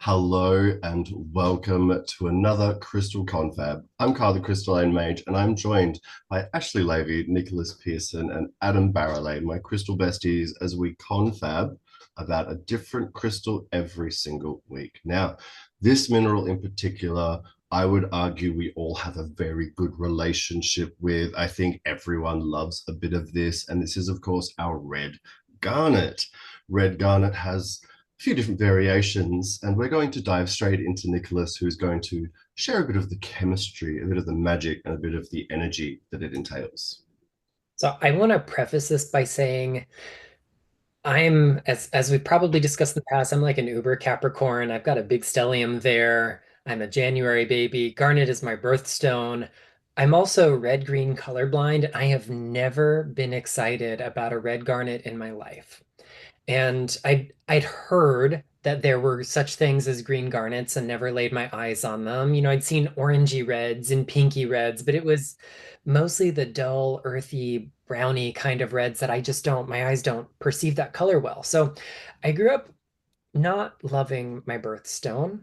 Hello and welcome to another Crystal Confab. I'm Carl the Crystalline Mage, and I'm joined by Ashley Levy, Nicholas Pearson, and Adam Barralet, my crystal besties, as we confab about a different crystal every single week. Now, this mineral in particular, I would argue we all have a very good relationship with. I think everyone loves a bit of this, and this is, of course, our red garnet. Red garnet has few different variations, and we're going to dive straight into Nicholas, who's going to share a bit of the chemistry, a bit of the magic, and a bit of the energy that it entails. So I want to preface this by saying I'm, as we've probably discussed in the past, I'm like an Uber Capricorn. I've got a big stellium there. I'm a January baby. Garnet is my birthstone. I'm also red-green colorblind. I have never been excited about a red garnet in my life. And I'd heard that there were such things as green garnets and never laid my eyes on them. I'd seen orangey reds and pinky reds, but it was mostly the dull, earthy, browny kind of reds that my eyes don't perceive that color well. So I grew up not loving my birthstone.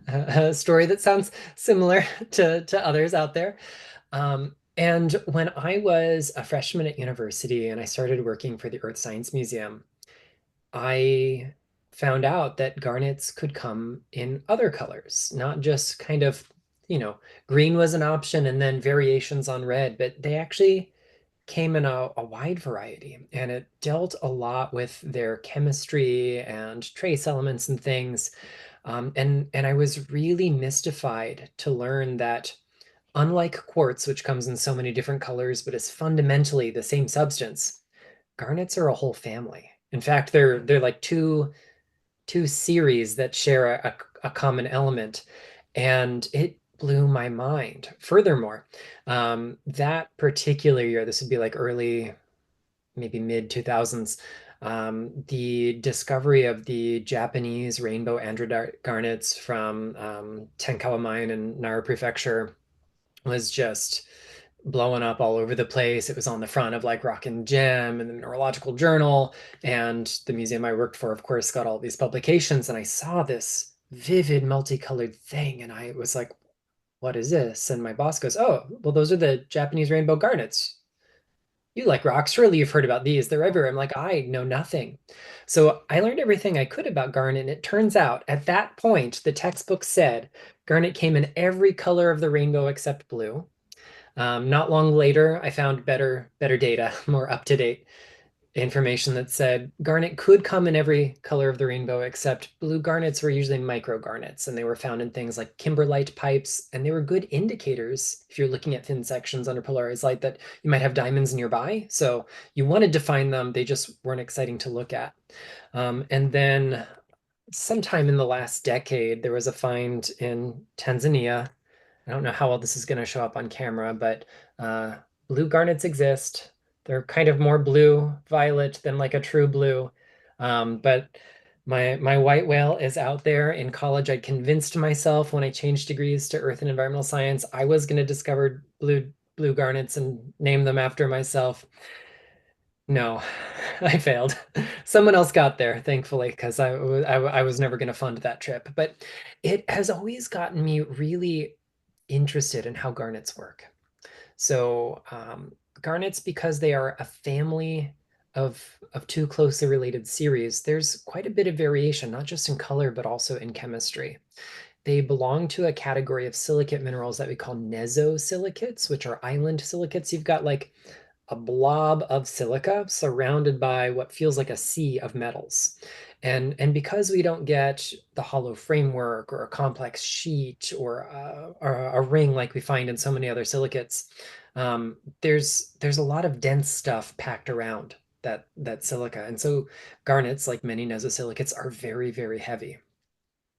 A story that sounds similar to others out there. And when I was a freshman at university and I started working for the Earth Science Museum, I found out that garnets could come in other colors, not just kind of, green was an option and then variations on red, but they actually came in a wide variety. And it dealt a lot with their chemistry and trace elements and things. And I was really mystified to learn that unlike quartz, which comes in so many different colors, but is fundamentally the same substance, garnets are a whole family. In fact, they're like two series that share a common element, and it blew my mind. Furthermore, that particular year, this would be like early, maybe mid 2000s, the discovery of the Japanese rainbow androdite garnets from Tenkawa Mine in Nara Prefecture was just blowing up all over the place. It was on the front of like Rock and Gem and the Mineralogical Journal. And the museum I worked for, of course, got all these publications. And I saw this vivid multicolored thing. And I was like, what is this? And my boss goes, oh, well, those are the Japanese rainbow garnets. You like rocks. Surely you've heard about these. They're everywhere. I'm like, I know nothing. So I learned everything I could about garnet. And it turns out at that point, the textbook said garnet came in every color of the rainbow except blue. Not long later, I found better data, more up-to-date information that said garnet could come in every color of the rainbow, except blue garnets were usually micro garnets, and they were found in things like kimberlite pipes, and they were good indicators if you're looking at thin sections under polarized light that you might have diamonds nearby. So you wanted to find them, they just weren't exciting to look at. And then sometime in the last decade, there was a find in Tanzania. I don't know how well this is going to show up on camera, but uh, blue garnets exist. They're kind of more blue violet than like a true blue. But my white whale is out there. In college, I convinced myself when I changed degrees to earth and environmental science, I was going to discover blue garnets and name them after myself. No, I failed. Someone else got there, thankfully, because I was never going to fund that trip. But it has always gotten me really interested in how garnets work. So garnets, because they are a family of two closely related series, there's quite a bit of variation, not just in color, but also in chemistry. They belong to a category of silicate minerals that we call nesosilicates, which are island silicates. You've got like a blob of silica surrounded by what feels like a sea of metals. And because we don't get the hollow framework or a complex sheet or a ring like we find in so many other silicates, there's a lot of dense stuff packed around that silica. And so garnets, like many nesosilicates, are very heavy.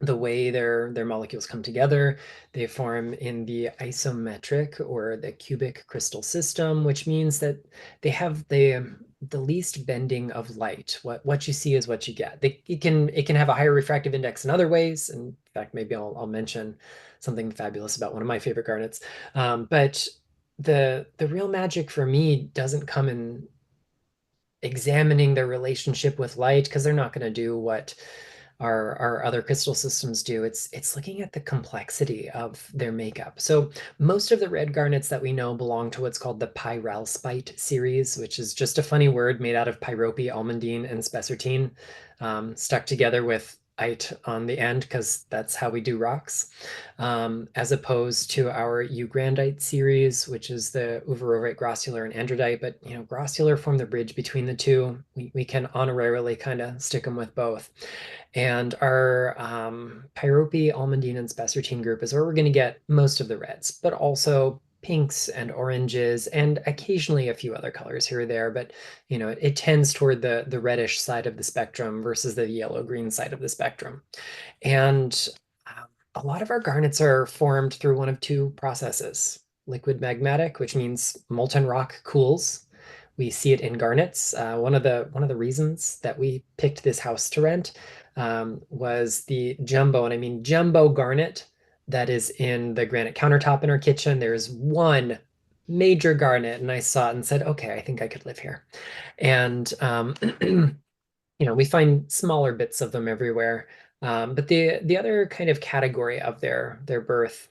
The way their molecules come together, they form in the isometric or the cubic crystal system, which means that they have the least bending of light. What you see is what you get. It can have a higher refractive index in other ways. In fact, maybe I'll mention something fabulous about one of my favorite garnets. But the real magic for me doesn't come in examining their relationship with light, because they're not going to do what our other crystal systems do. It's looking at the complexity of their makeup. So most of the red garnets that we know belong to what's called the pyralspite series, which is just a funny word made out of pyrope, almandine, and spessartine, stuck together with ite on the end because that's how we do rocks, as opposed to our eugrandite series, which is the uvarovite, grossular, and andradite. But grossular form the bridge between the two. We can honorarily kind of stick them with both. And our pyrope, almandine, and spessartine group is where we're going to get most of the reds, but also pinks and oranges and occasionally a few other colors here or there. But it tends toward the reddish side of the spectrum versus the yellow green side of the spectrum. And a lot of our garnets are formed through one of two processes: liquid magmatic, which means molten rock cools. We see it in garnets. One of the reasons that we picked this house to rent was the jumbo, and I mean jumbo garnet that is in the granite countertop in our kitchen. There's one major garnet, and I saw it and said, okay, I think I could live here. And we find smaller bits of them everywhere. But the other kind of category of their birth,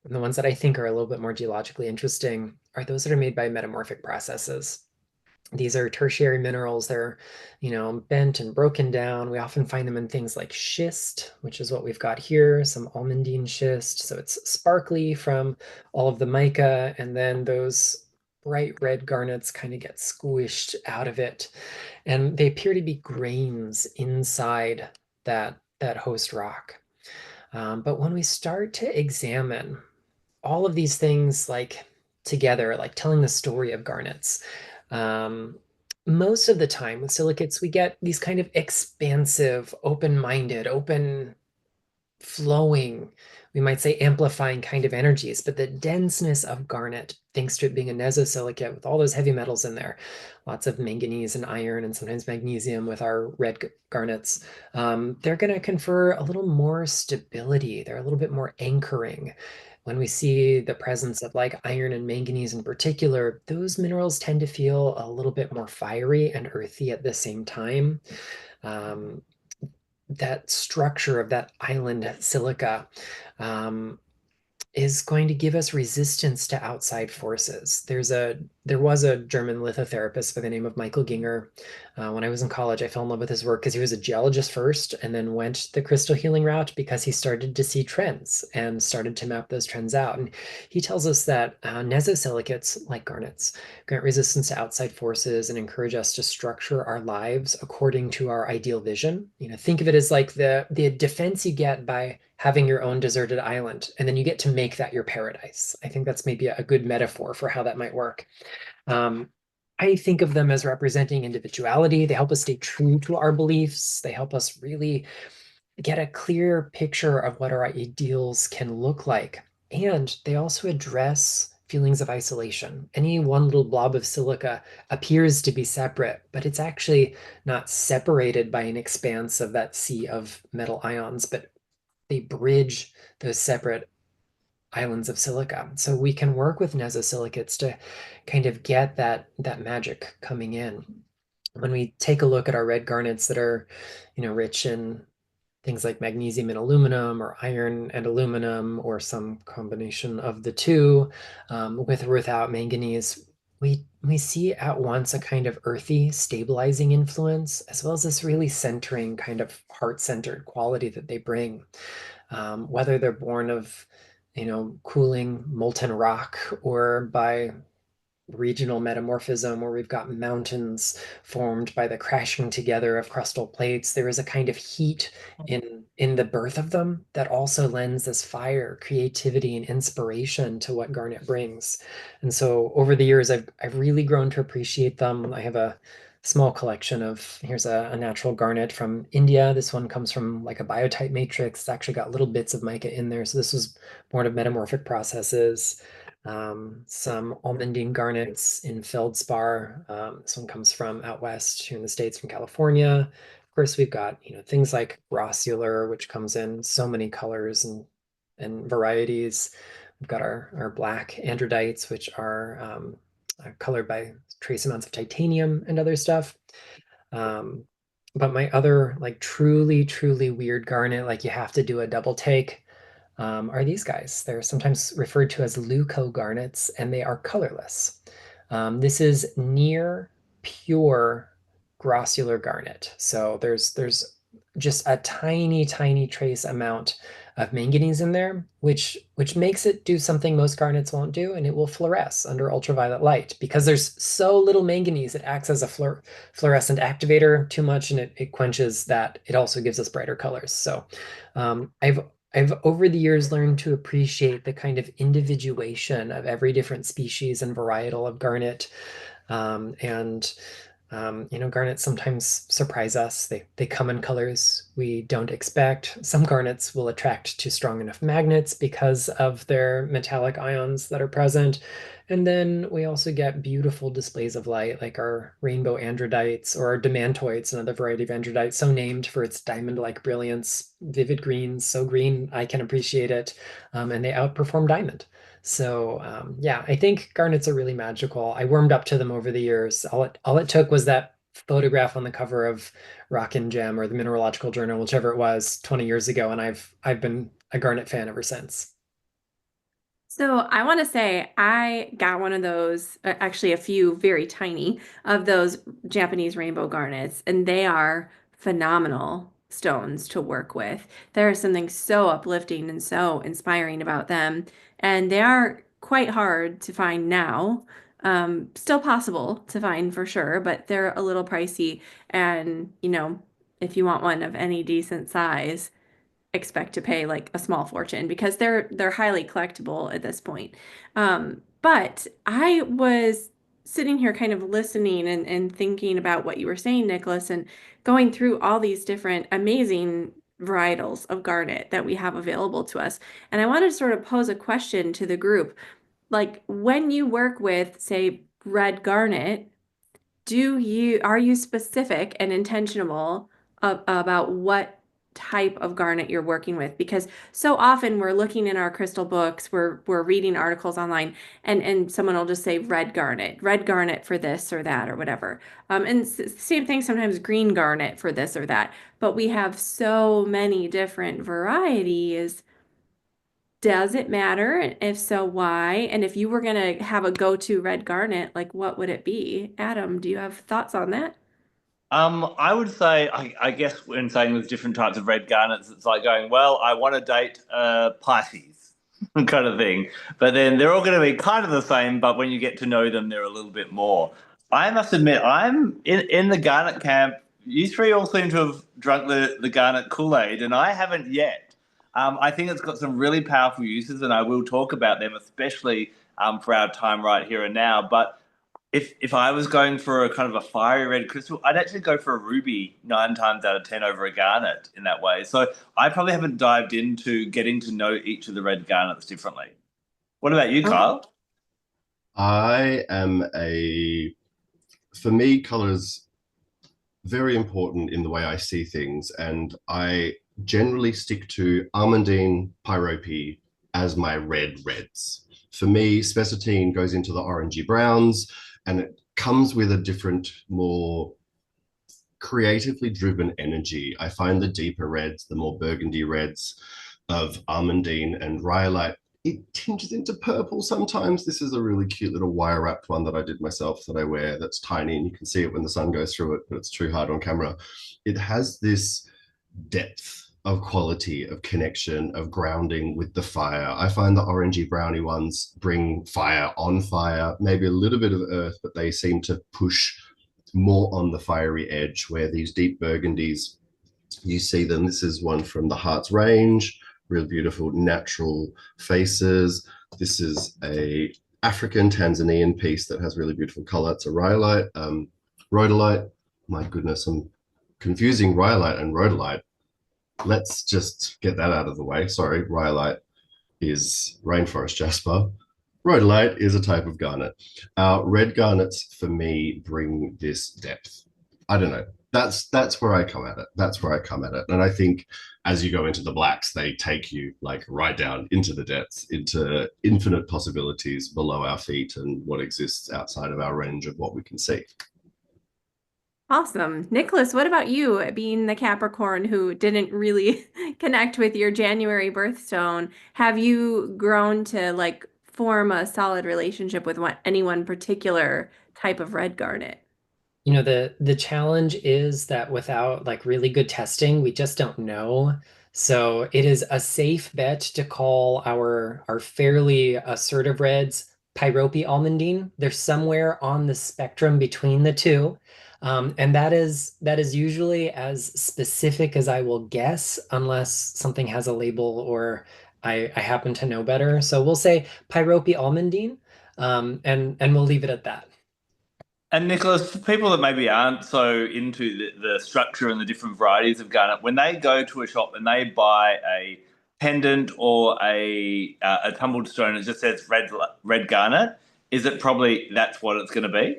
and the ones that I think are a little bit more geologically interesting, are those that are made by metamorphic processes. These are tertiary minerals. They're, bent and broken down. We often find them in things like schist, which is what we've got here, some almandine schist. So it's sparkly from all of the mica, and then those bright red garnets kind of get squished out of it. And they appear to be grains inside that host rock. But when we start to examine all of these things like together, like telling the story of garnets, um, most of the time with silicates, we get these kind of expansive, open-minded, open flowing, we might say amplifying kind of energies, but the denseness of garnet, thanks to it being a nesosilicate with all those heavy metals in there, lots of manganese and iron and sometimes magnesium with our red garnets, they're going to confer a little more stability. They're a little bit more anchoring. When we see the presence of like iron and manganese in particular, those minerals tend to feel a little bit more fiery and earthy at the same time. Um, that structure of that island silica um, is going to give us resistance to outside forces. There was a German lithotherapist by the name of Michael Ginger. When I was in college, I fell in love with his work because he was a geologist first and then went the crystal healing route because he started to see trends and started to map those trends out. And he tells us that nesosilicates, like garnets, grant resistance to outside forces and encourage us to structure our lives according to our ideal vision. Think of it as like the defense you get by having your own deserted island, and then you get to make that your paradise. I think that's maybe a good metaphor for how that might work. Um, I think of them as representing individuality. They help us stay true to our beliefs. They help us really get a clear picture of what our ideals can look like. And they also address feelings of isolation. Any one little blob of silica appears to be separate, but it's actually not separated by an expanse of that sea of metal ions, but they bridge those separate islands of silica. So we can work with nesosilicates to kind of get that magic coming in. When we take a look at our red garnets that are, rich in things like magnesium and aluminum, or iron and aluminum, or some combination of the two, with or without manganese, we see at once a kind of earthy, stabilizing influence, as well as this really centering kind of heart-centered quality that they bring. Whether they're born of, cooling molten rock or by regional metamorphism where we've got mountains formed by the crashing together of crustal plates. There is a kind of heat in the birth of them that also lends this fire, creativity, and inspiration to what garnet brings. And so over the years, I've really grown to appreciate them. I have a small collection of, here's a natural garnet from India. This one comes from like a biotite matrix. It's actually got little bits of mica in there. So this was born of metamorphic processes. Some almandine garnets in feldspar. This one comes from out west here in the States from California. Of course, we've got, things like grossular, which comes in so many colors and varieties. We've got our black androdites, which are colored by trace amounts of titanium and other stuff. Um, But my other like truly, truly weird garnet, like you have to do a double take, are these guys. They're sometimes referred to as leuco garnets, and they are colorless. This is near pure grossular garnet. So there's just a tiny, tiny trace amount of manganese in there, which makes it do something most garnets won't do, and it will fluoresce under ultraviolet light. Because there's so little manganese, it acts as a fluorescent activator too much, and it quenches that. It also gives us brighter colors. So I've over the years learned to appreciate the kind of individuation of every different species and varietal of garnet. And garnets sometimes surprise us. They come in colors we don't expect. Some garnets will attract to strong enough magnets because of their metallic ions that are present. And then we also get beautiful displays of light, like our rainbow androdites or our demantoids, another variety of androdite, so named for its diamond-like brilliance, vivid greens, so green I can appreciate it, and they outperform diamond. So yeah, I think garnets are really magical. I warmed up to them over the years. All it took was that photograph on the cover of Rock and Gem or the Mineralogical Journal, whichever it was, 20 years ago, and I've been a garnet fan ever since. So I want to say I got one of those, actually a few very tiny of those Japanese rainbow garnets, and they are phenomenal stones to work with. There is something so uplifting and so inspiring about them, and they are quite hard to find now. Still possible to find for sure, but they're a little pricey. And, if you want one of any decent size, expect to pay like a small fortune because they're highly collectible at this point. But I was sitting here kind of listening and thinking about what you were saying, Nicholas, and going through all these different amazing varietals of garnet that we have available to us. And I wanted to sort of pose a question to the group. Like when you work with, say, red garnet, are you specific and intentional about what type of garnet you're working with? Because so often we're looking in our crystal books, we're reading articles online, and someone will just say red garnet for this or that or whatever. And same thing sometimes green garnet for this or that. But we have so many different varieties. Does it matter? If so, why? And if you were going to have a go-to red garnet, like what would it be? Adam, do you have thoughts on that? I would say, I guess, when saying there's different types of red garnets, it's like going, well, I want to date Pisces kind of thing. But then they're all going to be kind of the same, but when you get to know them, they're a little bit more. I must admit, I'm in the garnet camp. You three all seem to have drunk the garnet Kool-Aid, and I haven't yet. I think it's got some really powerful uses, and I will talk about them, especially for our time right here and now. But if I was going for a kind of a fiery red crystal, I'd actually go for a ruby 9 times out of 10 over a garnet in that way. So I probably haven't dived into getting to know each of the red garnets differently. What about you, Okay. Kyle? I am a, for me, colors very important in the way I see things, and I generally stick to almandine, pyrope as my red reds. For me, spessartine goes into the orangey browns, and it comes with a different, more creatively driven energy. I find the deeper reds, the more burgundy reds of almandine and rhyolite, it tinges into purple sometimes. This is a really cute little wire wrapped one that I did myself that I wear that's tiny and you can see it when the sun goes through it, but it's too hard on camera. It has this depth of quality, of connection, of grounding with the fire. I find the orangey brownie ones bring fire on fire, maybe a little bit of earth, but they seem to push more on the fiery edge, where these deep burgundies, you see them. This is one from the Heart's Range, real beautiful natural faces. This is a African Tanzanian piece that has really beautiful color. It's a rhyolite, rhodolite. My goodness, I'm confusing rhyolite and rhodolite. Let's just get that out of the way. Sorry, rhyolite is rainforest jasper. Rhodolite is a type of garnet. Red garnets for me bring this depth. I don't know. That's where I come at it. That's where I come at it. And I think as you go into the blacks, they take you like right down into the depths, into infinite possibilities below our feet and what exists outside of our range of what we can see. Awesome. Nicholas, what about you, being the Capricorn who didn't really connect with your January birthstone? Have you grown to like form a solid relationship with any one particular type of red garnet? You know, the challenge is that without like really good testing, we just don't know. So it is a safe bet to call our fairly assertive reds pyrope almandine. They're somewhere on the spectrum between the two. And that is usually as specific as I will guess, unless something has a label or I happen to know better. So we'll say pyrope almandine, and we'll leave it at that. And Nicholas, for people that maybe aren't so into the structure and the different varieties of garnet, when they go to a shop and they buy a pendant or a tumbled stone, it just says red garnet. Is it probably that's what it's going to be?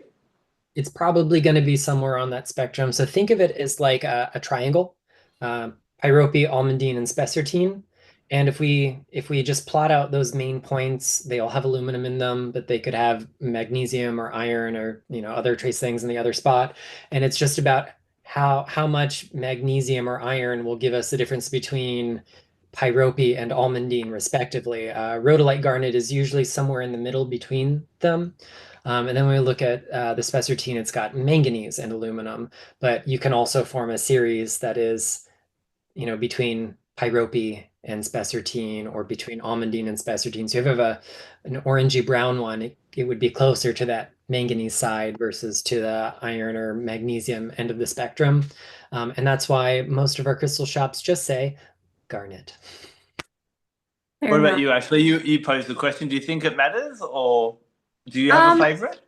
It's probably going to be somewhere on that spectrum. So think of it as like a triangle, uh, pyrope, almandine, and spessartine. And if we just plot out those main points, they all have aluminum in them, but they could have magnesium or iron or other trace things in the other spot. And it's just about how much magnesium or iron will give us the difference between pyrope and almandine, respectively. Rhodolite garnet is usually somewhere in the middle between them. And then when we look at the spessartine, it's got manganese and aluminum, but you can also form a series that is, between pyrope and spessartine or between almandine and spessartine. So if you have an orangey brown one, it would be closer to that manganese side versus to the iron or magnesium end of the spectrum. And that's why most of our crystal shops just say garnet. Fair What about enough. you, Ashley? You posed the question. Do you think it matters, or do you have a Um, favorite?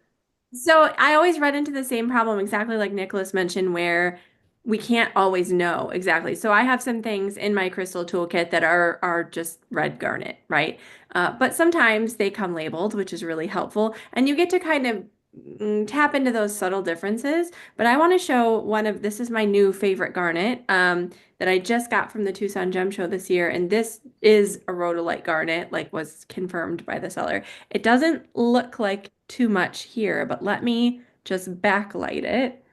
So I always run into the same problem, exactly like Nicholas mentioned, where we can't always know exactly. So I have some things in my crystal toolkit that are just red garnet, right? But sometimes they come labeled, which is really helpful, and you get to kind of tap into those subtle differences. But I want to show this is my new favorite garnet that I just got from the Tucson Gem Show this year, and this is a rhodolite garnet, like was confirmed by the seller. It doesn't look like too much here, but let me just backlight it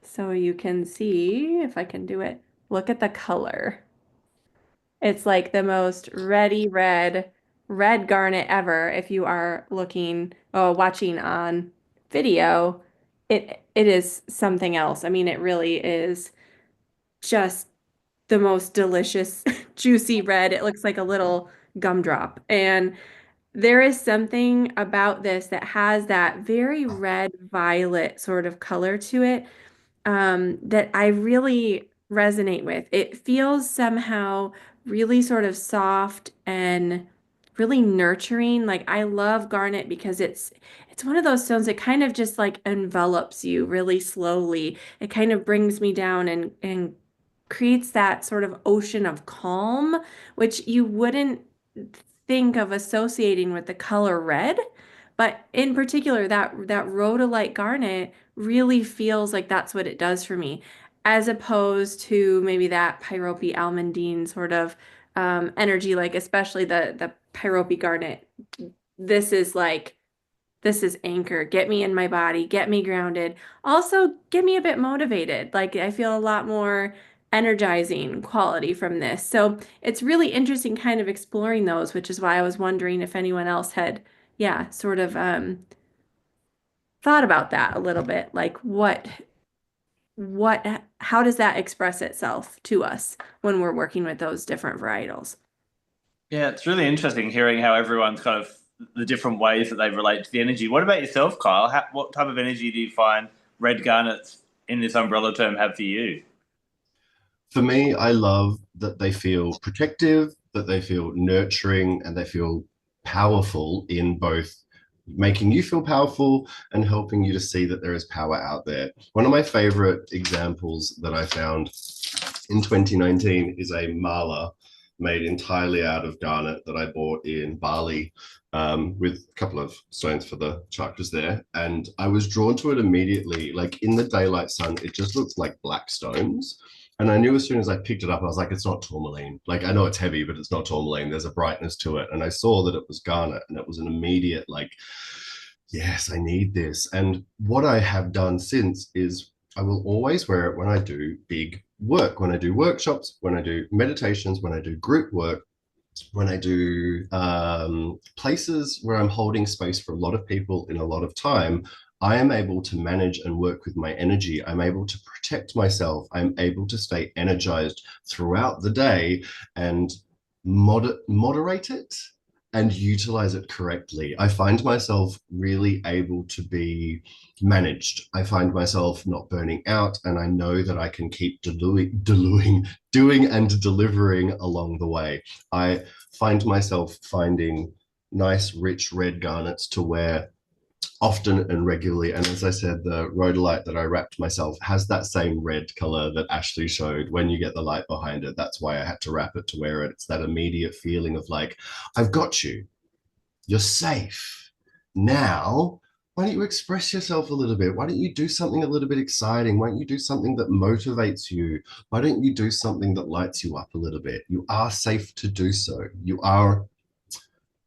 so you can see if I can do it. Look at the color. It's like the most ready red garnet ever. If you are watching on video, it is something else. I mean, it really is just the most delicious, juicy red. It looks like a little gumdrop. And there is something about this that has that very red violet sort of color to it, that I really resonate with. It feels somehow really sort of soft and really nurturing. Like I love garnet because it's one of those stones that kind of just like envelops you really slowly. It kind of brings me down and creates that sort of ocean of calm, which you wouldn't think of associating with the color red. But in particular, that rhodolite garnet really feels like that's what it does for me, as opposed to maybe that pyrope almandine sort of energy, like especially the pyrope garnet. This is like this is anchor. Get me in my body, get me grounded. Also, get me a bit motivated. Like I feel a lot more energizing quality from this. So it's really interesting kind of exploring those, which is why I was wondering if anyone else had, yeah, sort of thought about that a little bit. Like how does that express itself to us when we're working with those different varietals? Yeah, it's really interesting hearing how everyone's kind of the different ways that they relate to the energy. What about yourself, Kyle? What type of energy do you find red garnets in this umbrella term have for you? For me, I love that they feel protective, that they feel nurturing, and they feel powerful in both making you feel powerful and helping you to see that there is power out there. One of my favorite examples that I found in 2019 is a mala made entirely out of garnet that I bought in Bali, with a couple of stones for the chakras there. And I was drawn to it immediately. Like in the daylight sun, it just looks like black stones. And I knew as soon as I picked it up, I was like, it's not tourmaline. Like, I know it's heavy, but it's not tourmaline. There's a brightness to it. And I saw that it was garnet, and it was an immediate, like, yes, I need this. And what I have done since is I will always wear it when I do big work, when I do workshops, when I do meditations, when I do group work, when I do places where I'm holding space for a lot of people in a lot of time. I am able to manage and work with my energy. I'm able to protect myself. I'm able to stay energized throughout the day and moderate it and utilize it correctly. I find myself really able to be managed. I find myself not burning out, and I know that I can keep doing and delivering along the way. I find myself finding nice, rich red garnets to wear often and regularly. And as I said, the rhodolite that I wrapped myself has that same red color that Ashley showed. When you get the light behind it, that's why I had to wrap it to wear it. It's that immediate feeling of like, I've got you. You're safe. Now, why don't you express yourself a little bit? Why don't you do something a little bit exciting? Why don't you do something that motivates you? Why don't you do something that lights you up a little bit? You are safe to do so. You are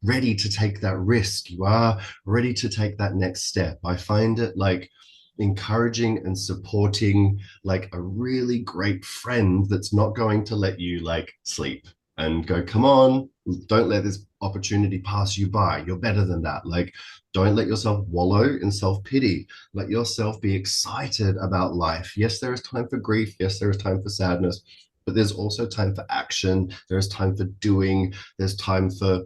ready to take that risk. You are ready to take that next step. I find it like encouraging and supporting like a really great friend that's not going to let you like sleep and go, come on, don't let this opportunity pass you by. You're better than that. Like, don't let yourself wallow in self-pity. Let yourself be excited about life. Yes, there is time for grief. Yes, there is time for sadness, but there's also time for action. There's time for doing. There's time for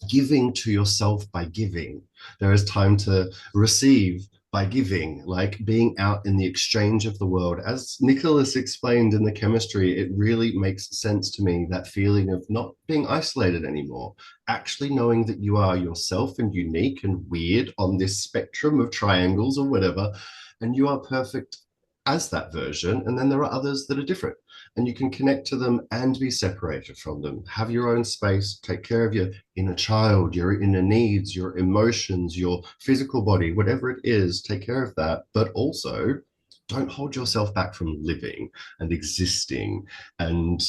giving to yourself by giving. There is time to receive by giving, like being out in the exchange of the world. As Nicholas explained in the chemistry, it really makes sense to me, that feeling of not being isolated anymore, actually knowing that you are yourself and unique and weird on this spectrum of triangles or whatever, and you are perfect as that version. And then there are others that are different, and you can connect to them and be separated from them. Have your own space, take care of your inner child, your inner needs, your emotions, your physical body, whatever it is, take care of that. But also don't hold yourself back from living and existing and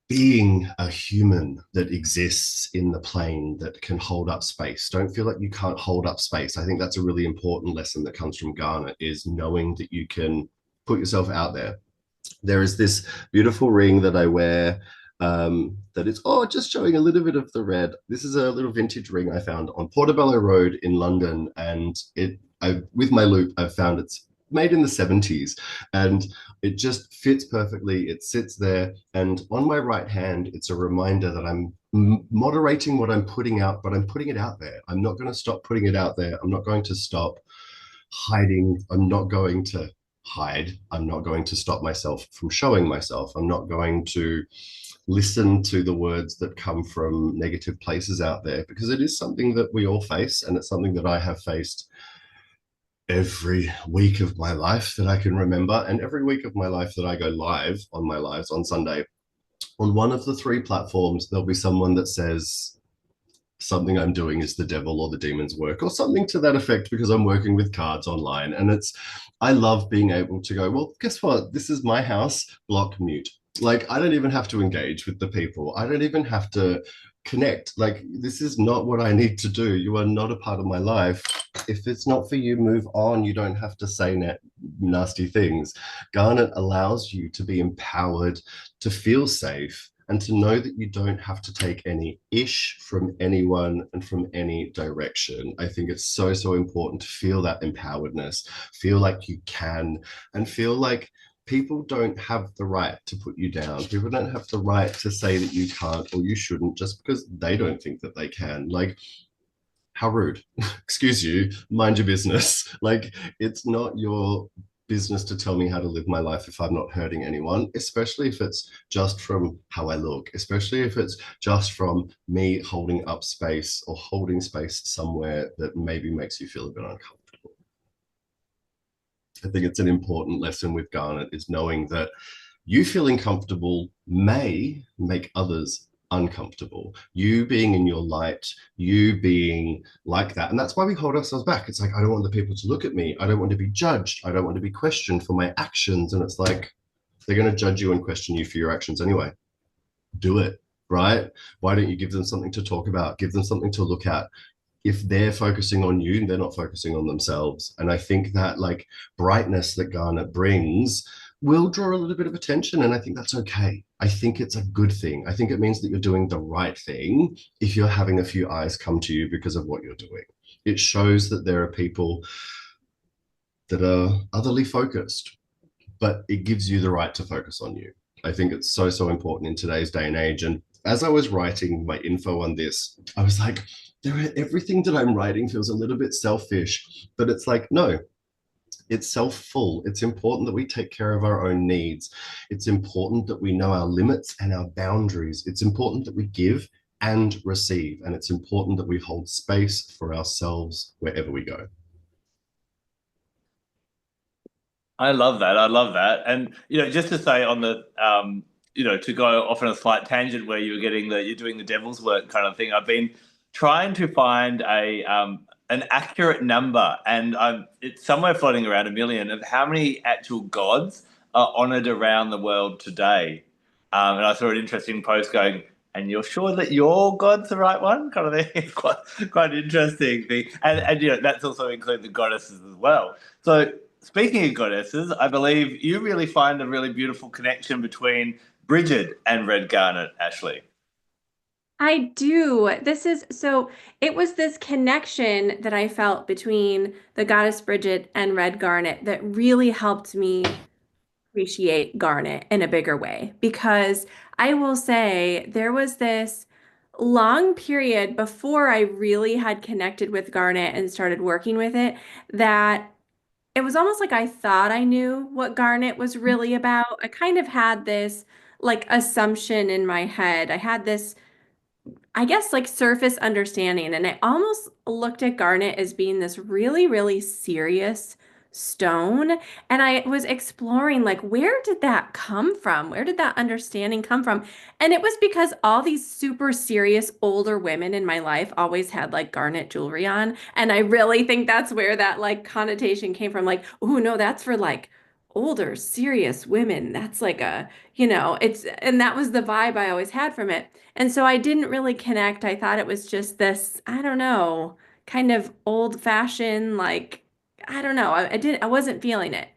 being a human that exists in the plane, that can hold up space. Don't feel like you can't hold up space. I think that's a really important lesson that comes from Garnet, is knowing that you can put yourself out there. There is this beautiful ring that I wear that is, just showing a little bit of the red. This is a little vintage ring I found on Portobello Road in London, and with my loop, I've found it's made in the 70s, and it just fits perfectly. It sits there, and on my right hand, it's a reminder that I'm moderating what I'm putting out, but I'm putting it out there. I'm not going to stop putting it out there. I'm not going to stop hiding. I'm not going to hide. I'm not going to stop myself from showing myself. I'm not going to listen to the words that come from negative places out there, because it is something that we all face, and it's something that I have faced every week of my life that I can remember, and every week of my life that I go live on my lives on Sunday. On one of the 3 platforms, there'll be someone that says something I'm doing is the devil or the demon's work, or something to that effect, because I'm working with cards online. And I love being able to go, well, guess what? This is my house, block, mute. Like, I don't even have to engage with the people. I don't even have to connect. Like, this is not what I need to do. You are not a part of my life. If it's not for you, move on. You don't have to say nasty things. Garnet allows you to be empowered, to feel safe, and to know that you don't have to take any ish from anyone and from any direction. I think it's so, so important to feel that empoweredness, feel like you can, and feel like people don't have the right to put you down. People don't have the right to say that you can't or you shouldn't just because they don't think that they can. Like, how rude. Excuse you, mind your business. Like, it's not your business to tell me how to live my life if I'm not hurting anyone, especially if it's just from how I look, especially if it's just from me holding up space or holding space somewhere that maybe makes you feel a bit uncomfortable. I think it's an important lesson with Garnet, is knowing that you feeling comfortable may make others uncomfortable. You being in your light, you being like that. And that's why we hold ourselves back. It's like, I don't want the people to look at me. I don't want to be judged. I don't want to be questioned for my actions. And it's like, they're going to judge you and question you for your actions anyway. Do it, right? Why don't you give them something to talk about? Give them something to look at. if they're focusing on you, they're not focusing on themselves. And I think that like brightness that Garnet brings will draw a little bit of attention. And I think that's okay. I think it's a good thing. I think it means that you're doing the right thing if you're having a few eyes come to you because of what you're doing. It shows that there are people that are otherly focused, but it gives you the right to focus on you. I think it's so, so important in today's day and age. And as I was writing my info on this, I was like, everything that I'm writing feels a little bit selfish, but it's like, no, it's self-full. It's important that we take care of our own needs. It's important that we know our limits and our boundaries. It's important that we give and receive. And it's important that we hold space for ourselves wherever we go. I love that. I love that. And just to say on the to go off on a slight tangent where you're doing the devil's work kind of thing. I've been trying to find an accurate number, and it's somewhere floating around 1 million of how many actual gods are honored around the world today. And I saw an interesting post going, and you're sure that your god's the right one? Kind of thing. It's quite interesting thing. And that's also include the goddesses as well. So speaking of goddesses, I believe you really find a really beautiful connection between Bridgit and Red Garnet, Ashley. I do. It was this connection that I felt between the goddess Bridgit and Red Garnet that really helped me appreciate Garnet in a bigger way. Because I will say there was this long period before I really had connected with Garnet and started working with it that it was almost like I thought I knew what Garnet was really about. I kind of had this like assumption in my head. I had this, I guess, like surface understanding. And I almost looked at garnet as being this really, really serious stone. And I was exploring, like, where did that come from? Where did that understanding come from? And it was because all these super serious older women in my life always had like garnet jewelry on. And I really think that's where that like connotation came from. Like, oh, no, that's for like older, serious women. That's like and that was the vibe I always had from it. And so I didn't really connect. I thought it was just this, I don't know, kind of old fashioned, like, I don't know. I wasn't feeling it.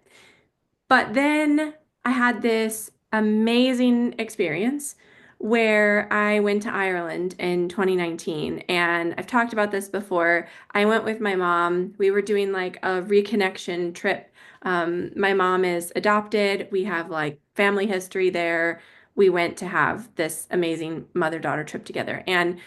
But then I had this amazing experience where I went to Ireland in 2019. And I've talked about this before. I went with my mom. We were doing like a reconnection trip. My mom is adopted. We have like family history there. We went to have this amazing mother-daughter trip together. And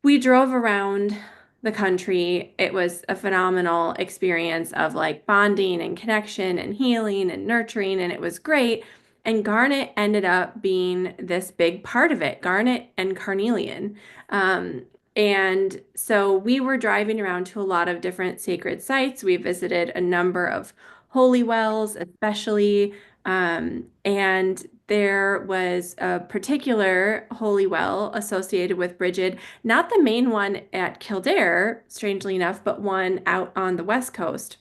we drove around the country. It was a phenomenal experience of like bonding and connection and healing and nurturing, and it was great. And Garnet ended up being this big part of it, Garnet and Carnelian. And so we were driving around to a lot of different sacred sites. We visited a number of holy wells, especially. And there was a particular holy well associated with Bridget, not the main one at Kildare, strangely enough, but one out on the West Coast.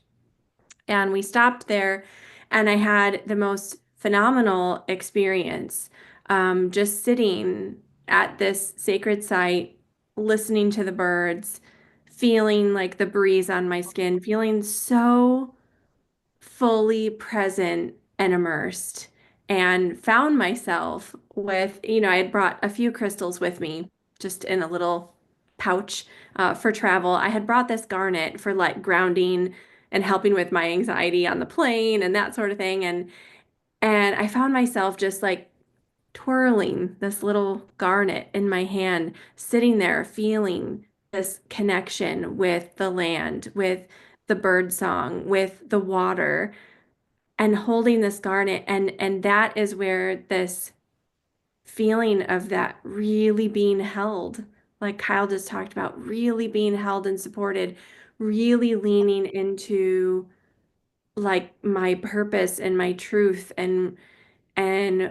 And we stopped there, and I had the most phenomenal experience just sitting at this sacred site, listening to the birds, feeling like the breeze on my skin, feeling so fully present and immersed, and found myself with, I had brought a few crystals with me just in a little pouch for travel. I had brought this garnet for like grounding and helping with my anxiety on the plane and that sort of thing. And I found myself just like twirling this little garnet in my hand, sitting there feeling this connection with the land, with the bird song, with the water, and holding this garnet. And that is where this feeling of that really being held, like Kyle just talked about, really being held and supported, really leaning into like my purpose and my truth and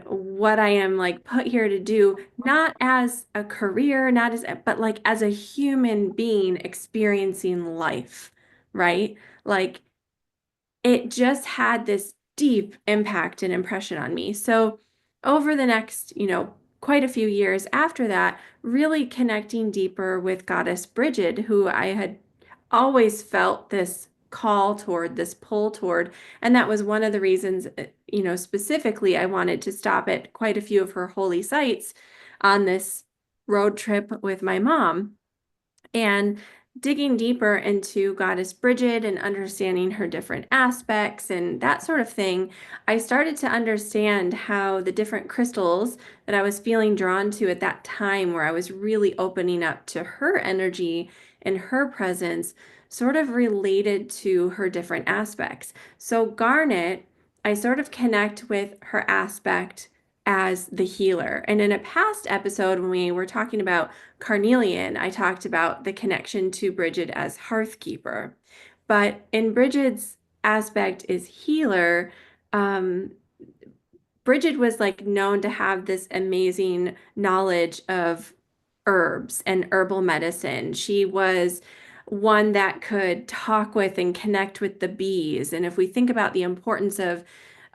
what I am like put here to do, not as a career, not as, but like as a human being experiencing life, right? Like it just had this deep impact and impression on me. So over the next, quite a few years after that, really connecting deeper with Goddess Bridgit, who I had always felt this call toward, this pull toward. And that was one of the reasons, specifically, I wanted to stop at quite a few of her holy sites on this road trip with my mom. And digging deeper into Goddess Bridgit and understanding her different aspects and that sort of thing, I started to understand how the different crystals that I was feeling drawn to at that time, where I was really opening up to her energy and her presence, sort of related to her different aspects. So Garnet, I sort of connect with her aspect as the healer. And in a past episode, when we were talking about Carnelian, I talked about the connection to Bridgit as Hearthkeeper. But in Bridget's aspect is healer, Bridgit was like known to have this amazing knowledge of herbs and herbal medicine. She was one that could talk with and connect with the bees. And if we think about the importance of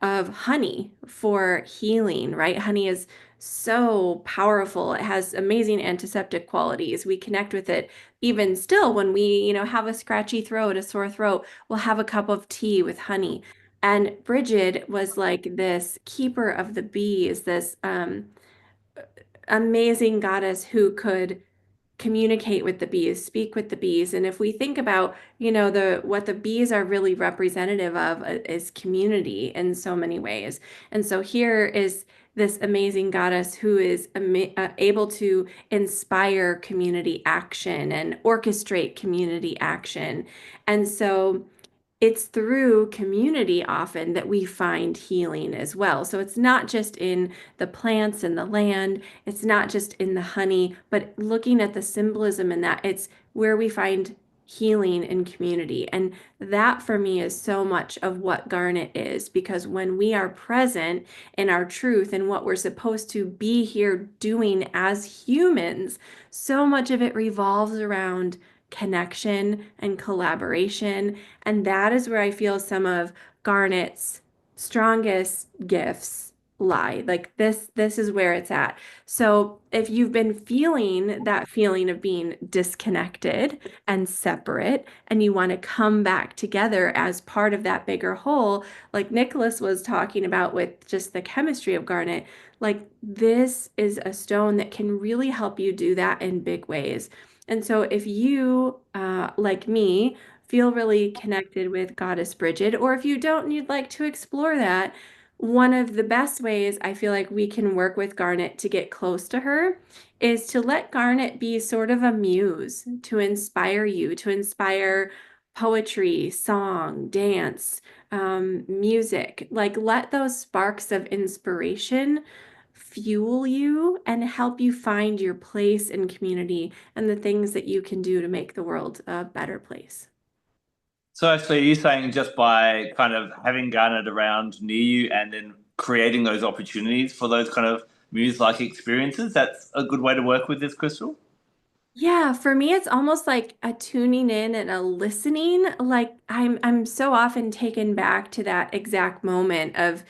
honey for healing, right? Honey is so powerful. It has amazing antiseptic qualities. We connect with it even still when we, have a scratchy throat, a sore throat, we'll have a cup of tea with honey. And Bridget was like this keeper of the bees, this amazing goddess who could communicate with the bees, speak with the bees. And if we think about, what the bees are really representative of is community in so many ways. And so here is this amazing goddess who is able to inspire community action and orchestrate community action. And so it's through community often that we find healing as well. So it's not just in the plants and the land, it's not just in the honey, but looking at the symbolism in that, it's where we find healing in community. And that for me is so much of what Garnet is, because when we are present in our truth and what we're supposed to be here doing as humans, so much of it revolves around connection and collaboration. And that is where I feel some of Garnet's strongest gifts lie. Like this is where it's at. So if you've been feeling that feeling of being disconnected and separate, and you want to come back together as part of that bigger whole, like Nicholas was talking about with just the chemistry of Garnet, like this is a stone that can really help you do that in big ways. And so if you, like me, feel really connected with Goddess Bridgit, or if you don't and you'd like to explore that, one of the best ways I feel like we can work with Garnet to get close to her is to let Garnet be sort of a muse to inspire you, to inspire poetry, song, dance, music. Like let those sparks of inspiration fuel you and help you find your place in community and the things that you can do to make the world a better place. So actually, are you saying just by kind of having Garnet around near you and then creating those opportunities for those kind of muse-like experiences, that's a good way to work with this crystal? Yeah, for me it's almost like a tuning in and a listening. Like I'm so often taken back to that exact moment of,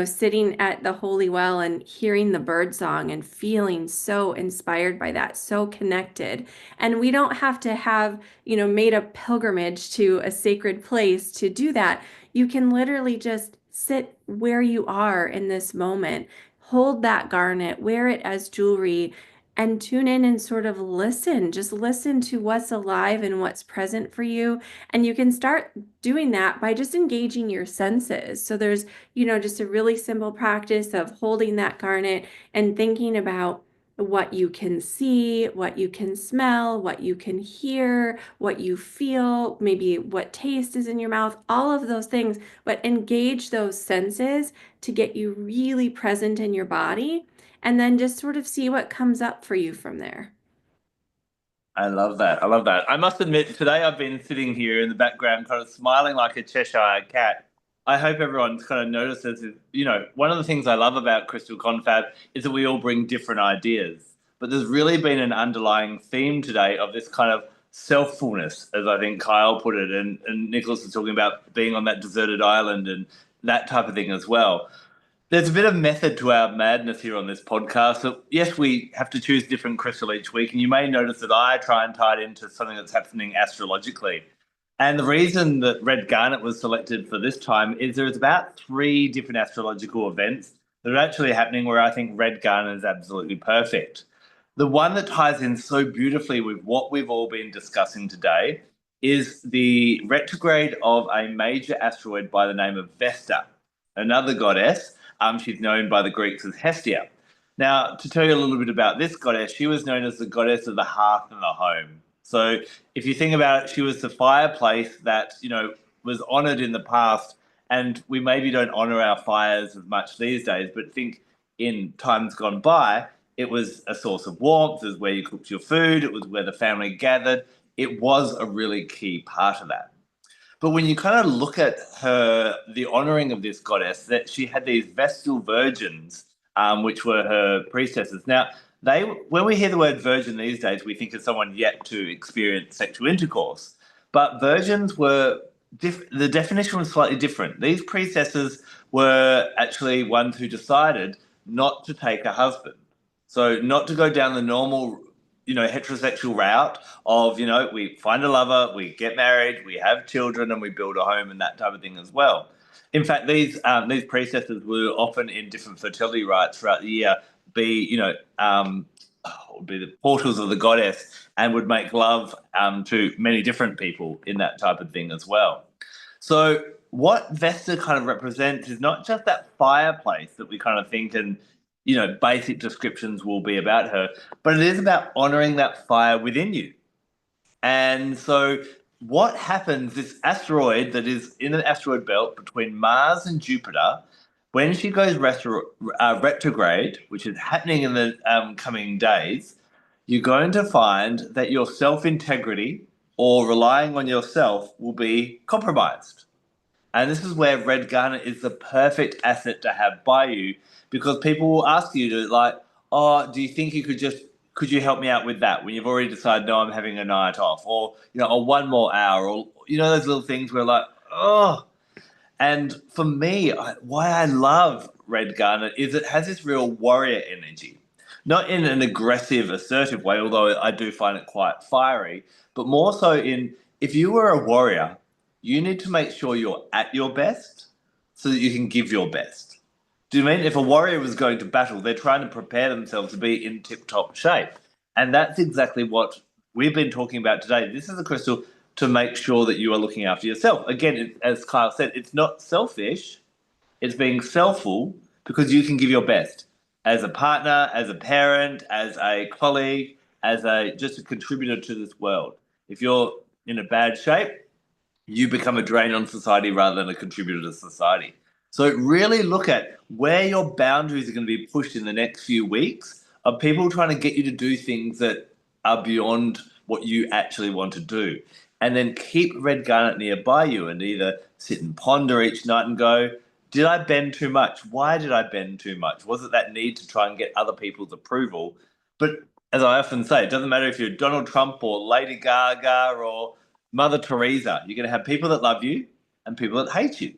sitting at the holy well and hearing the bird song and feeling so inspired by that, so connected. And we don't have to have, made a pilgrimage to a sacred place to do that. You can literally just sit where you are in this moment, hold that garnet, wear it as jewelry, and tune in and sort of listen. Just listen to what's alive and what's present for you. And you can start doing that by just engaging your senses. So there's, just a really simple practice of holding that garnet and thinking about what you can see, what you can smell, what you can hear, what you feel, maybe what taste is in your mouth, all of those things, but engage those senses to get you really present in your body, and then just sort of see what comes up for you from there. I love that. I love that. I must admit, today I've been sitting here in the background, kind of smiling like a Cheshire cat. I hope everyone's kind of notices, one of the things I love about Crystal Confab is that we all bring different ideas. But there's really been an underlying theme today of this kind of selffulness, as I think Kyle put it, and Nicholas was talking about being on that deserted island and that type of thing as well. There's a bit of method to our madness here on this podcast. So yes, we have to choose different crystal each week, and you may notice that I try and tie it into something that's happening astrologically. And the reason that red garnet was selected for this time is there's about 3 different astrological events that are actually happening where I think red garnet is absolutely perfect. The one that ties in so beautifully with what we've all been discussing today is the retrograde of a major asteroid by the name of Vesta, another goddess. She's known by the Greeks as Hestia. Now, to tell you a little bit about this goddess, she was known as the goddess of the hearth and the home. So, if you think about it, she was the fireplace that was honoured in the past, and we maybe don't honour our fires as much these days. But think in times gone by, it was a source of warmth. It was where you cooked your food. It was where the family gathered. It was a really key part of that. But when you kind of look at the honouring of this goddess, that she had these Vestal virgins, which were her priestesses. Now, when we hear the word virgin these days, we think of someone yet to experience sexual intercourse. But virgins were, the definition was slightly different. These priestesses were actually ones who decided not to take a husband. So not to go down the normal heterosexual route of, we find a lover, we get married, we have children, and we build a home and that type of thing as well. In fact, these priestesses were often in different fertility rites throughout the year, be the portals of the goddess, and would make love to many different people in that type of thing as well. So what Vesta kind of represents is not just that fireplace that we kind of think and basic descriptions will be about her, but it is about honoring that fire within you. And so what happens, this asteroid that is in an asteroid belt between Mars and Jupiter, when she goes retrograde, which is happening in the coming days, you're going to find that your self-integrity or relying on yourself will be compromised. And this is where red garnet is the perfect asset to have by you, because people will ask you to do you think could you help me out with that, when you've already decided, no, I'm having a night off, or, or one more hour, or, those little things where and for me, why I love red garnet is it has this real warrior energy, not in an aggressive, assertive way, although I do find it quite fiery, but more so in, if you were a warrior, you need to make sure you're at your best so that you can give your best. Do you mean if a warrior was going to battle, they're trying to prepare themselves to be in tip-top shape? And that's exactly what we've been talking about today. This is a crystal to make sure that you are looking after yourself. Again, as Kyle said, it's not selfish. It's being selfful because you can give your best as a partner, as a parent, as a colleague, as just a contributor to this world. If you're in a bad shape, you become a drain on society rather than a contributor to society. So really look at where your boundaries are going to be pushed in the next few weeks of people trying to get you to do things that are beyond what you actually want to do. And then keep red garnet nearby you and either sit and ponder each night and go, did I bend too much? Why did I bend too much? Was it that need to try and get other people's approval? But as I often say, it doesn't matter if you're Donald Trump or Lady Gaga or Mother Teresa. You're going to have people that love you and people that hate you.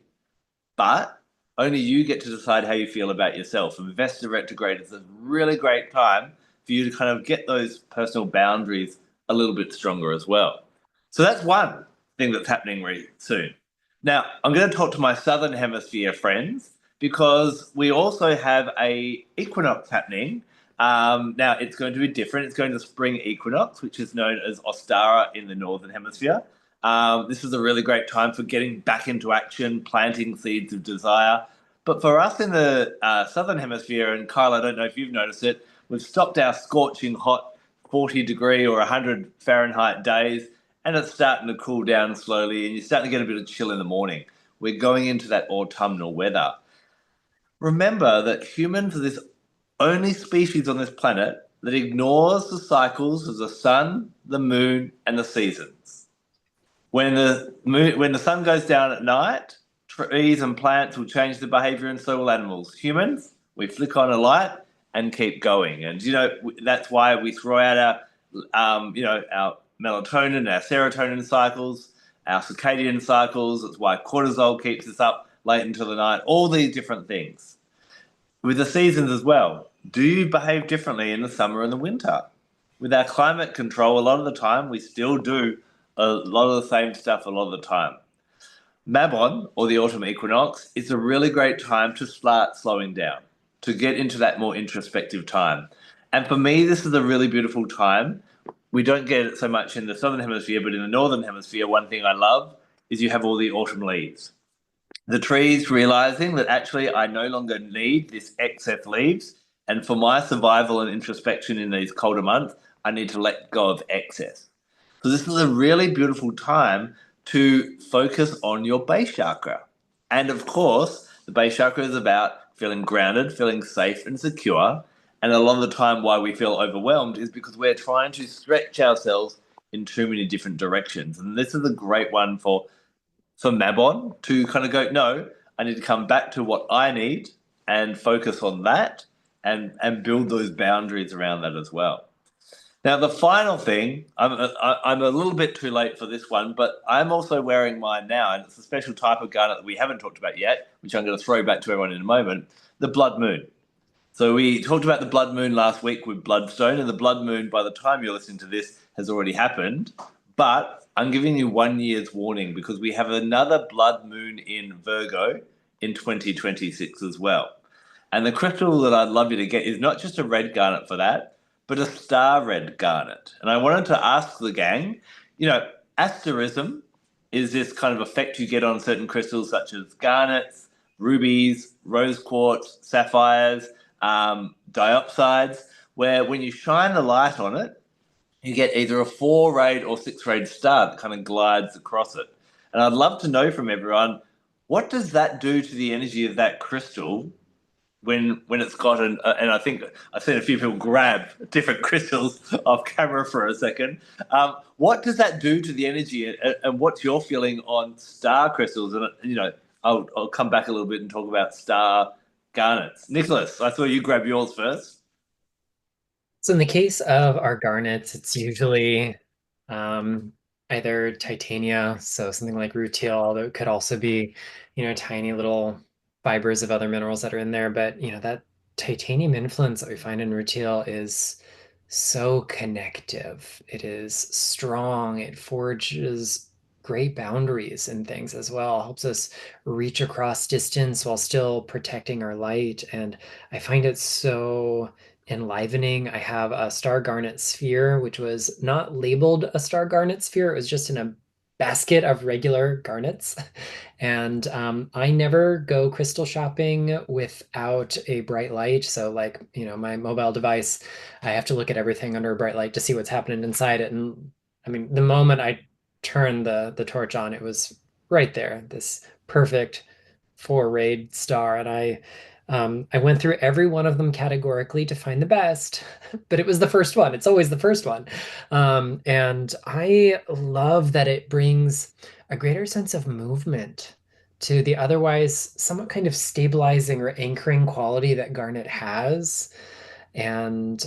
But only you get to decide how you feel about yourself. And Vesta retrograde is a really great time for you to kind of get those personal boundaries a little bit stronger as well. So that's one thing that's happening really soon. Now, I'm going to talk to my Southern Hemisphere friends because we also have a equinox happening. Now, it's going to be different. It's going to spring equinox, which is known as Ostara in the Northern Hemisphere. This is a really great time for getting back into action, planting seeds of desire. But for us in the Southern Hemisphere, and Kyle, I don't know if you've noticed it, we've stopped our scorching hot 40-degree or 100 Fahrenheit days, and it's starting to cool down slowly, and you're starting to get a bit of chill in the morning. We're going into that autumnal weather. Remember that humans are this only species on this planet that ignores the cycles of the sun, the moon, and the seasons. When the sun goes down at night, trees and plants will change their behavior, and so will animals. Humans, we flick on a light and keep going. And, that's why we throw out our melatonin, our serotonin cycles, our circadian cycles. That's why cortisol keeps us up late into the night, all these different things. with the seasons as well. Do you behave differently in the summer and the winter? With our climate control, a lot of the time we still do a lot of the same stuff a lot of the time. Mabon, or the autumn equinox, is a really great time to start slowing down, to get into that more introspective time. And for me, this is a really beautiful time. We don't get it so much in the southern hemisphere, but in the northern hemisphere, one thing I love is you have all the autumn leaves. The trees realizing that actually I no longer need this excess leaves. And for my survival and introspection in these colder months, I need to let go of excess. So this is a really beautiful time to focus on your base chakra. And of course, the base chakra is about feeling grounded, feeling safe and secure. And a lot of the time why we feel overwhelmed is because we're trying to stretch ourselves in too many different directions. And this is a great one for Mabon to kind of go, no, I need to come back to what I need and focus on that and build those boundaries around that as well. Now, the final thing, I'm a little bit too late for this one, but I'm also wearing mine now, and it's a special type of garnet that we haven't talked about yet, which I'm going to throw back to everyone in a moment, the blood moon. So we talked about the blood moon last week with bloodstone, and the blood moon, by the time you're listening to this, has already happened. But I'm giving you 1 year's warning because we have another blood moon in Virgo in 2026 as well. And the crystal that I'd love you to get is not just a red garnet for that, but a star red garnet. And I wanted to ask the gang, asterism is this kind of effect you get on certain crystals such as garnets, rubies, rose quartz, sapphires, diopsides, where when you shine the light on it, you get either a 4-rayed or 6-rayed star that kind of glides across it. And I'd love to know from everyone, what does that do to the energy of that crystal when it's got and I think I've seen a few people grab different crystals off camera for a second. What does that do to the energy and what's your feeling on star crystals? And, I'll come back a little bit and talk about star garnets. Nicholas, I thought you grab yours first. So in the case of our garnets, it's usually either titania, so something like rutile, although it could also be, tiny little fibers of other minerals that are in there. But, that titanium influence that we find in rutile is so connective. It is strong. It forges great boundaries and things as well. Helps us reach across distance while still protecting our light. And I find it so enlivening. I have a star garnet sphere, which was not labeled a star garnet sphere. It was just in a basket of regular garnets. And I never go crystal shopping without a bright light. So like, my mobile device, I have to look at everything under a bright light to see what's happening inside it. And I mean, the moment I turned the torch on, it was right there, this perfect 4-rayed star. And I went through every one of them categorically to find the best, but it was the first one. It's always the first one. And I love that it brings a greater sense of movement to the otherwise somewhat kind of stabilizing or anchoring quality that garnet has. And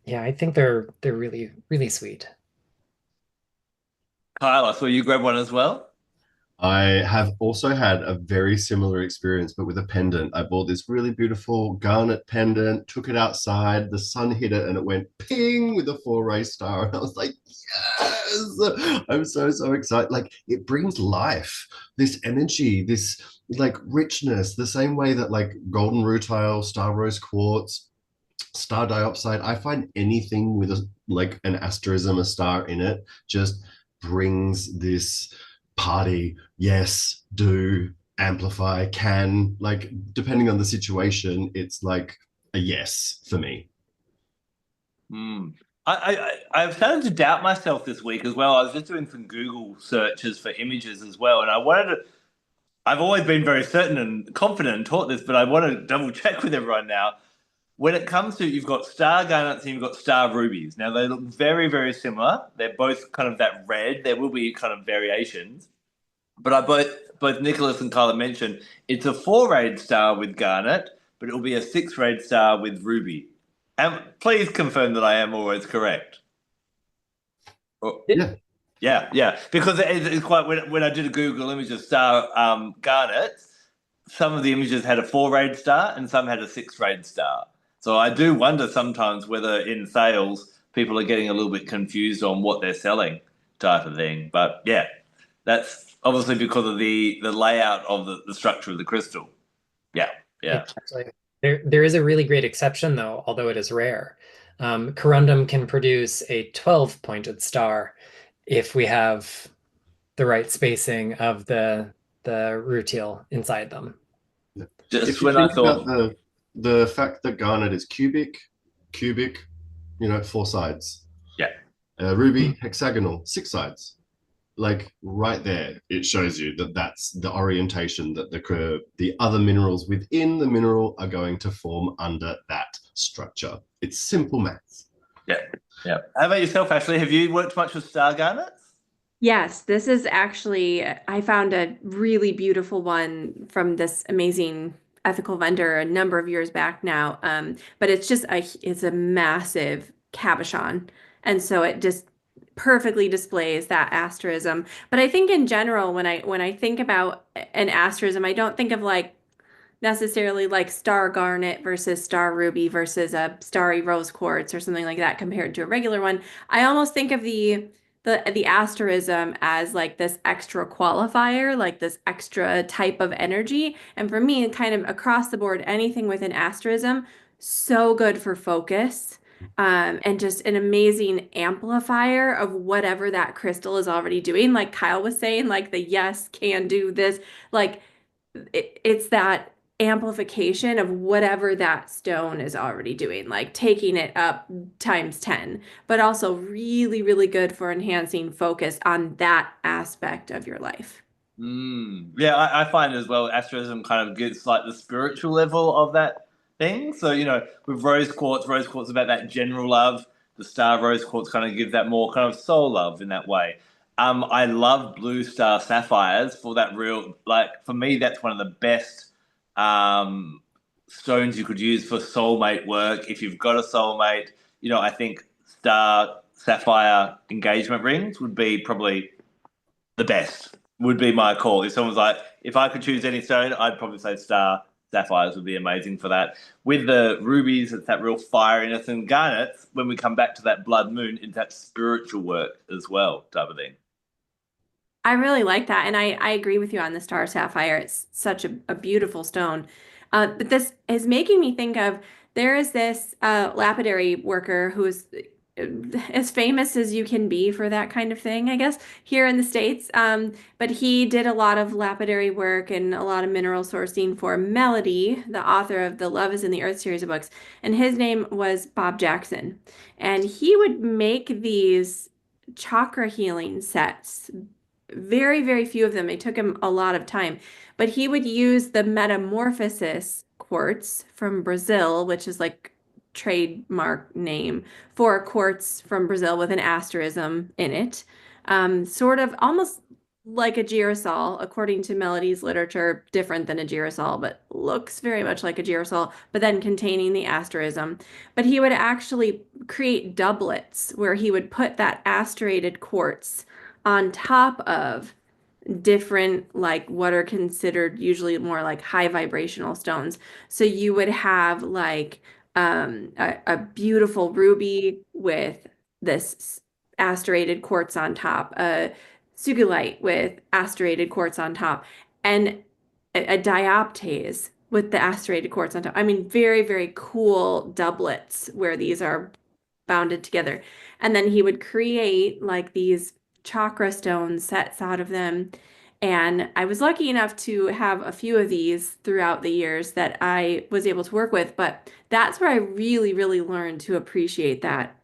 yeah, I think they're really, really sweet. Kyle, I saw you grab one as well. I have also had a very similar experience, but with a pendant. I bought this really beautiful garnet pendant, took it outside, the sun hit it, and it went ping with a 4-ray star. And I was like, yes! I'm so excited. Like, it brings life, this energy, this like richness, the same way that like golden rutile, star rose quartz, star diopside, I find anything with an asterism, a star in it, just brings this party, yes, do, amplify, can, like, depending on the situation, it's like a yes for me. I've started to doubt myself this week as well. I was just doing some Google searches for images as well, and I've always been very certain and confident and taught this, but I want to double check with everyone now. When it comes to, you've got star garnets and you've got star rubies. Now, they look very, very similar. They're both kind of that red. There will be kind of variations. But both Nicholas and Kyla mentioned it's a 4-rayed star with garnet, but it will be a 6-rayed star with ruby. And please confirm that I am always correct. Yeah. Yeah. Because it's quite, when I did a Google image of star garnet, some of the images had a 4-rayed star and some had a 6-rayed star. So I do wonder sometimes whether in sales people are getting a little bit confused on what they're selling, type of thing. But yeah, that's obviously because of the layout of the structure of the crystal. Yeah, yeah. Exactly. There is a really great exception, though, although it is rare. Corundum can produce a 12-pointed star if we have the right spacing of the rutile inside them. Just If you when I think about thought, the fact that garnet is cubic, 4 sides. yeah, Ruby, hexagonal, 6 sides. Like right there, it shows you that that's the orientation that the other minerals within the mineral are going to form under that structure. It's simple maths. yeah, yeah. How about yourself, Ashley? Have you worked much with star garnets? Yes, this is actually, I found a really beautiful one from this amazing ethical vendor a number of years back now. But it's a massive cabochon. And so it just perfectly displays that asterism. But I think in general, when I think about an asterism, I don't think of like necessarily like star garnet versus star ruby versus a starry rose quartz or something like that compared to a regular one. I almost think of the asterism as like this extra qualifier, like this extra type of energy. And for me, kind of across the board, anything with an asterism, so good for focus. And just an amazing amplifier of whatever that crystal is already doing. Like Kyle was saying, like the yes, can do this, like it's that amplification of whatever that stone is already doing, like taking it up times 10, but also really, really good for enhancing focus on that aspect of your life. Yeah, I find as well, asterism kind of gets like the spiritual level of that thing. So, with rose quartz is about that general love. The star rose quartz kind of gives that more kind of soul love in that way. I love blue star sapphires for that real, like, for me, that's one of the best stones you could use for soulmate work. If you've got a soulmate, I think star sapphire engagement rings would be probably the best, would be my call. If someone's like, if I could choose any stone, I'd probably say star sapphires would be amazing for that. With the rubies, it's that real fieriness, and garnets, when we come back to that blood moon, it's that spiritual work as well, type of thing. I really like that. And I agree with you on the star sapphire. It's such a beautiful stone. But this is making me think of there is this lapidary worker who is as famous as you can be for that kind of thing, I guess, here in the States. But he did a lot of lapidary work and a lot of mineral sourcing for Melody, the author of the Love is in the Earth series of books. And his name was Bob Jackson. And he would make these chakra healing sets, very, very few of them. It took him a lot of time, but he would use the metamorphosis quartz from Brazil, which is like trademark name for a quartz from Brazil with an asterism in it. Sort of almost like a girasol, according to Melody's literature, different than a girasol, but looks very much like a girasol, but then containing the asterism. But he would actually create doublets where he would put that asterated quartz on top of different, like what are considered usually more like high vibrational stones. So you would have like a beautiful ruby with this asteroided quartz on top, a sugilite with asteroided quartz on top, and a dioptase with the asteroided quartz on top. I mean, very, very cool doublets where these are bounded together. And then he would create like these chakra stone sets out of them. And I was lucky enough to have a few of these throughout the years that I was able to work with, but that's where I really, really learned to appreciate that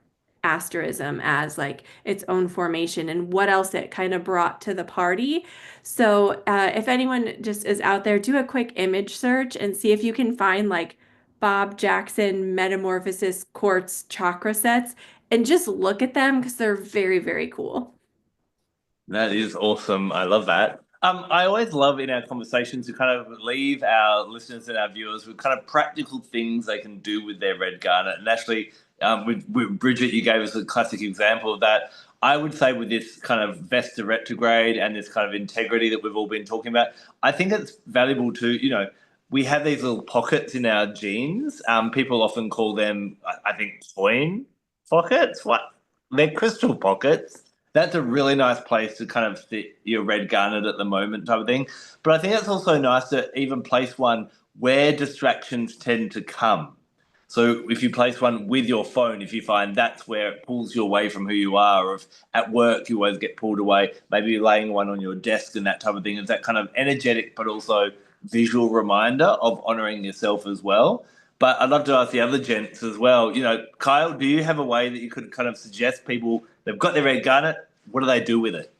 asterism as like its own formation and what else it kind of brought to the party. So if anyone just is out there, do a quick image search and see if you can find like Bob Jackson metamorphosis quartz chakra sets and just look at them because they're very, very cool. That is awesome. I love that. I always love in our conversations to kind of leave our listeners and our viewers with kind of practical things they can do with their red garnet. And actually, with Bridgit, you gave us a classic example of that. I would say with this kind of Vesta retrograde and this kind of integrity that we've all been talking about, I think it's valuable to, we have these little pockets in our genes. People often call them, I think, coin pockets. What? They're crystal pockets. That's a really nice place to kind of sit your red garnet at the moment type of thing. But I think it's also nice to even place one where distractions tend to come. So if you place one with your phone, if you find that's where it pulls you away from who you are, or if at work you always get pulled away, maybe you're laying one on your desk and that type of thing. It's that kind of energetic but also visual reminder of honouring yourself as well. But I'd love to ask the other gents as well. Kyle, do you have a way that you could kind of suggest people, they've got their red garnet, what do they do with it?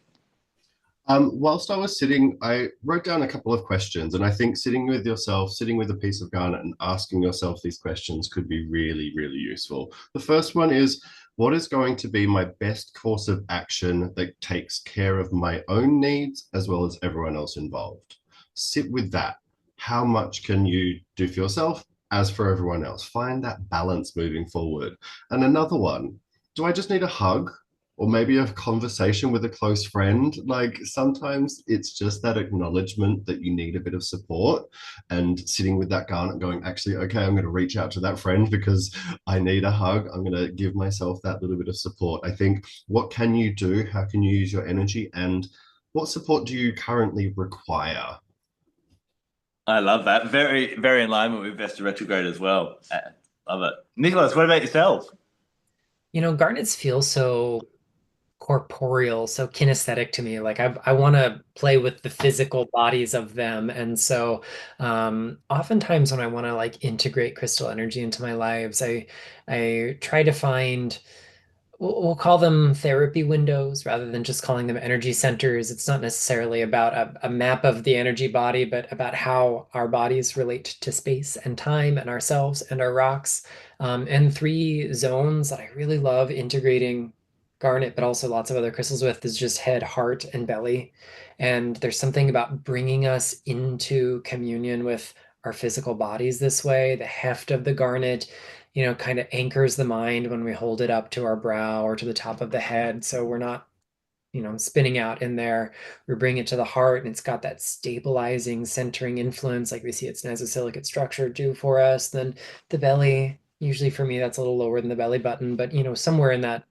Whilst I was sitting, I wrote down a couple of questions, and I think sitting with yourself, sitting with a piece of garnet and asking yourself these questions could be really, really useful. The first one is, what is going to be my best course of action that takes care of my own needs as well as everyone else involved? Sit with that. How much can you do for yourself as for everyone else? Find that balance moving forward. And another one, do I just need a hug? Or maybe a conversation with a close friend? Like sometimes it's just that acknowledgement that you need a bit of support, and sitting with that garnet going, actually, okay, I'm going to reach out to that friend because I need a hug. I'm going to give myself that little bit of support. I think, what can you do? How can you use your energy? And what support do you currently require? I love that. Very, very in alignment with Vesta retrograde as well. Love it. Nicholas, what about yourself? Garnets feel so corporeal, so kinesthetic to me. Like I want to play with the physical bodies of them. And so oftentimes when I want to like integrate crystal energy into my lives, I try to find, we'll call them therapy windows rather than just calling them energy centers. It's not necessarily about a map of the energy body, but about how our bodies relate to space and time and ourselves and our rocks. And three zones that I really love integrating garnet, but also lots of other crystals with, is just head, heart, and belly. And there's something about bringing us into communion with our physical bodies this way. The heft of the garnet kind of anchors the mind when we hold it up to our brow or to the top of the head. So we're not, spinning out in there. We bring it to the heart, and it's got that stabilizing, centering influence, like we see its nesosilicate structure do for us. Then the belly, usually for me, that's a little lower than the belly button, but somewhere in that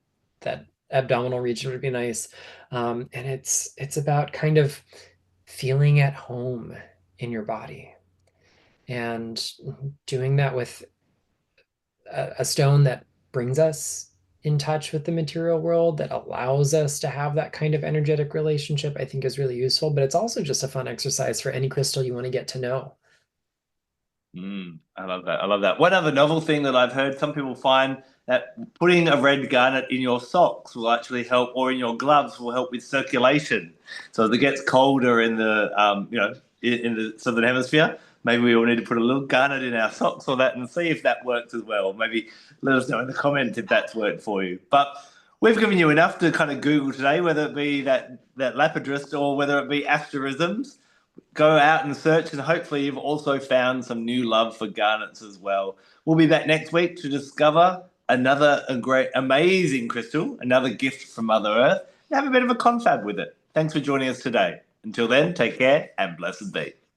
abdominal region would be nice. And it's about kind of feeling at home in your body and doing that with a stone that brings us in touch with the material world, that allows us to have that kind of energetic relationship, I think is really useful. But it's also just a fun exercise for any crystal you want to get to know. I love that. I love that. One other novel thing that I've heard, some people find that putting a red garnet in your socks will actually help, or in your gloves will help with circulation. So as it gets colder in the in the southern hemisphere, maybe we all need to put a little garnet in our socks or that, and see if that works as well. Maybe let us know in the comments if that's worked for you. But we've given you enough to kind of Google today, whether it be that lapidrist or whether it be asterisms. Go out and search, and hopefully you've also found some new love for garnets as well. We'll be back next week to discover another great, amazing crystal, another gift from Mother Earth, and have a bit of a confab with it. Thanks for joining us today. Until then, take care and blessed be.